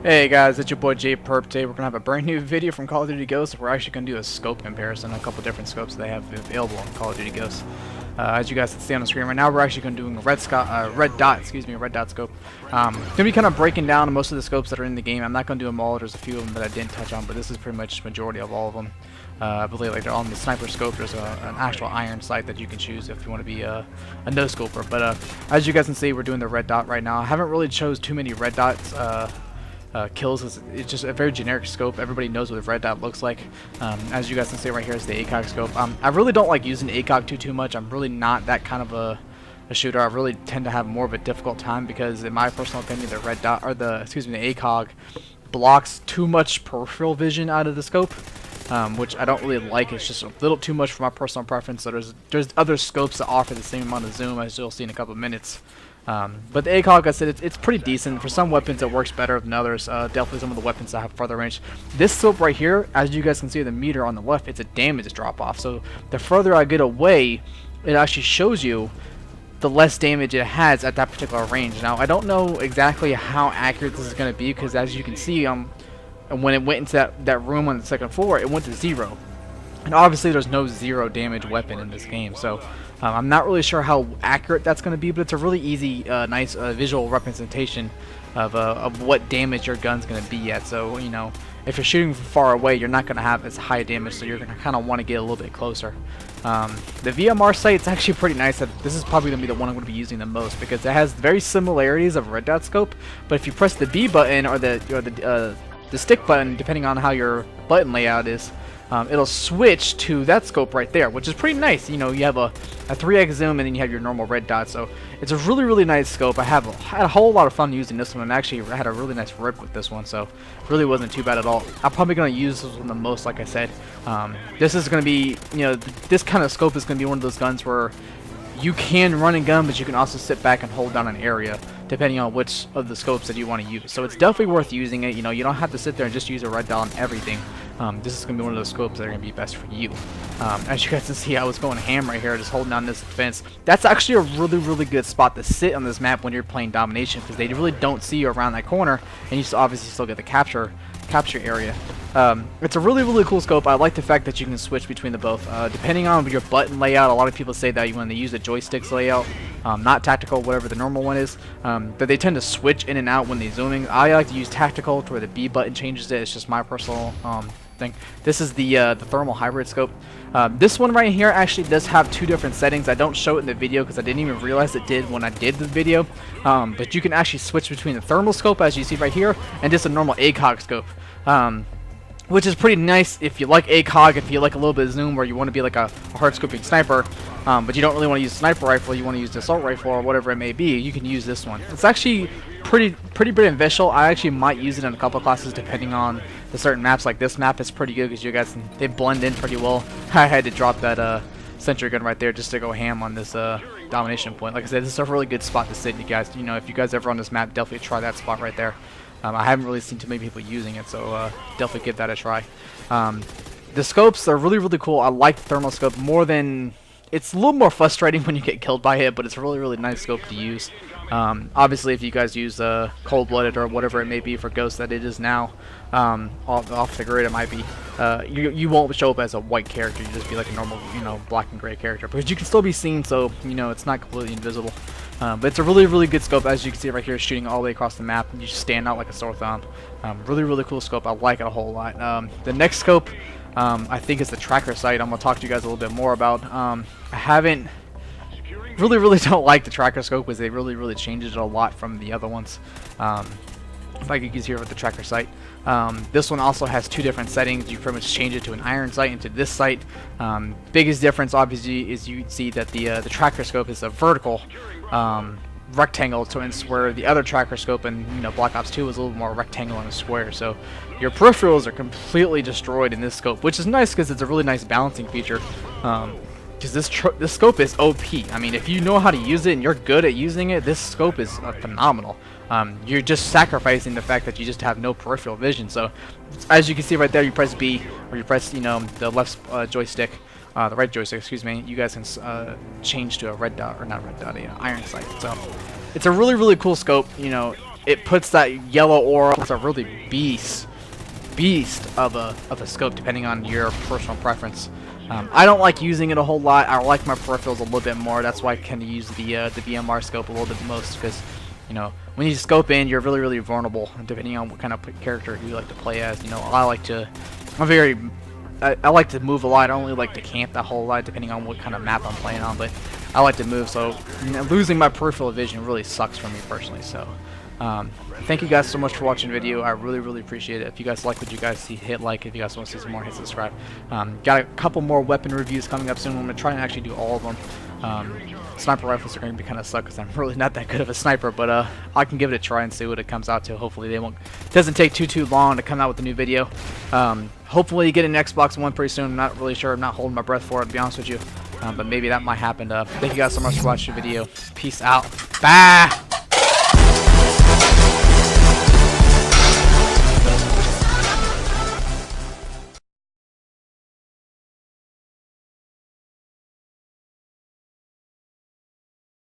Hey guys, it's your boy Jperp. Today we're going to have a brand new video from Call of Duty Ghosts. We're actually going to do a scope comparison, a couple different scopes they have available on Call of Duty Ghosts. As you guys can see on the screen right now, we're actually going to do a red dot scope. Going to be kind of breaking down most of the scopes that are in the game. I'm not going to do them all. There's a few of them that I didn't touch on, but this is pretty much the majority of all of them. I believe like they're on the sniper scope. There's an actual iron sight that you can choose if you want to be a no scoper. But as you guys can see, we're doing the red dot right now. I haven't really chose too many red dots. Kills. It's just a very generic scope. Everybody knows what a red dot looks like. As you guys can see right here is the ACOG scope. I really don't like using ACOG too much. I'm really not that kind of a shooter. I really tend to have more of a difficult time because, in my personal opinion, the red dot or the ACOG blocks too much peripheral vision out of the scope, which I don't really like. It's just a little too much for my personal preference. So there's other scopes that offer the same amount of zoom, as you'll see in a couple of minutes. But the ACOG, like I said, it's pretty decent. For some weapons it works better than others. Definitely some of the weapons that have further range. This scope right here, as you guys can see the meter on the left, it's a damage drop off. So the further I get away, it actually shows you the less damage it has at that particular range. Now I don't know exactly how accurate this is going to be, because as you can see, when it went into that room on the second floor, it went to 0. And obviously there's no 0 damage weapon in this game, so I'm not really sure how accurate that's going to be, but it's a really easy, nice visual representation of what damage your gun's going to be at. So, you know, if you're shooting from far away, you're not going to have as high damage, so you're going to kind of want to get a little bit closer. The VMR sight's actually pretty nice. This is probably going to be the one I'm going to be using the most, because it has very similarities of red dot scope, but if you press the B button or the stick button, depending on how your button layout is, it'll switch to that scope right there, which is pretty nice. You know, you have a 3x zoom and then you have your normal red dot, so it's a really nice scope. I had a whole lot of fun using this one, and actually I had a really nice rip with this one, so really wasn't too bad at all. I'm probably going to use this one the most, like I said. This is going to be, you know, this kind of scope is going to be one of those guns where you can run and gun, but you can also sit back and hold down an area, depending on which of the scopes that you want to use. So it's definitely worth using it. You know, you don't have to sit there and just use a red dot on everything. This is going to be one of those scopes that are going to be best for you. As you guys can see, I was going ham right here, just holding down this defense. That's actually a really good spot to sit on this map when you're playing domination, because they really don't see you around that corner, and you obviously still get the capture area. It's a really cool scope. I like the fact that you can switch between the both. Depending on your button layout, a lot of people say that when they use the joysticks layout, not tactical, whatever the normal one is, that they tend to switch in and out when they're zooming. I like to use tactical, to where the B button changes it. It's just my personal thing. This is the thermal hybrid scope. This one right here actually does have 2 different settings. I don't show it in the video because I didn't even realize it did when I did the video. But you can actually switch between the thermal scope, as you see right here, and just a normal ACOG scope. Which is pretty nice if you like ACOG, if you like a little bit of zoom, where you want to be like a hard scoping sniper, but you don't really want to use a sniper rifle, you want to use the assault rifle or whatever it may be, you can use this one. It's actually pretty beneficial. I actually might use it in a couple classes depending on the certain maps. Like this map is pretty good because you guys, they blend in pretty well. I had to drop that sentry gun right there just to go ham on this domination point. Like I said, this is a really good spot to sit, you guys. You know, if you guys ever on this map, definitely try that spot right there. I haven't really seen too many people using it, so definitely give that a try. The scopes are really cool. I like the thermal scope more than... It's a little more frustrating when you get killed by it, but it's a really nice scope to use. Obviously, if you guys use cold-blooded or whatever it may be for Ghost that it is now, off the grid it might be, you won't show up as a white character. You just be like a normal, you know, black and gray character, because you can still be seen, so you know it's not completely invisible. But it's a really good scope. As you can see right here, shooting all the way across the map, and you just stand out like a sore thumb. Really cool scope. I like it a whole lot. The next scope, I think, is the tracker sight. I'm gonna talk to you guys a little bit more about. I haven't really don't like the tracker scope, because they really changed it a lot from the other ones. If I could use here with the tracker sight. This one also has 2 different settings. You pretty much change it to an iron sight into this sight. Biggest difference obviously is you see that the tracker scope is a vertical rectangle twins, where the other tracker scope in, you know, Black Ops 2 was a little more rectangle and a square. So your peripherals are completely destroyed in this scope, which is nice because it's a really nice balancing feature. Because this scope is OP. I mean, if you know how to use it and you're good at using it, this scope is phenomenal. You're just sacrificing the fact that you just have no peripheral vision. So, as you can see right there, you press B, or you press, you know, the left joystick, the right joystick, excuse me. You guys can change to a red dot, or not red dot, iron sight. So, it's a really cool scope. You know, it puts that yellow aura. It's a really beast of a scope, depending on your personal preference. I don't like using it a whole lot. I like my peripherals a little bit more. That's why I kind of use the BMR scope a little bit most, because you know, when you scope in, you're really vulnerable depending on what kind of character you like to play as. You know, I like to move a lot. I don't really like to camp that whole lot depending on what kind of map I'm playing on, but I like to move, so you know, losing my peripheral vision really sucks for me personally. So thank you guys so much for watching the video. I really appreciate it. If you guys like what you guys see, hit like. If you guys want to see some more, hit subscribe. Got a couple more weapon reviews coming up soon. I'm going to try and actually do all of them. Sniper rifles are going to be kind of suck because I'm really not that good of a sniper, but I can give it a try and see what it comes out to. Hopefully it doesn't take too long to come out with a new video. Hopefully you get an Xbox One pretty soon. I'm not really sure. I'm not holding my breath for it, to be honest with you, but maybe that might happen. Thank you guys so much for watching the video. Peace out. Bye.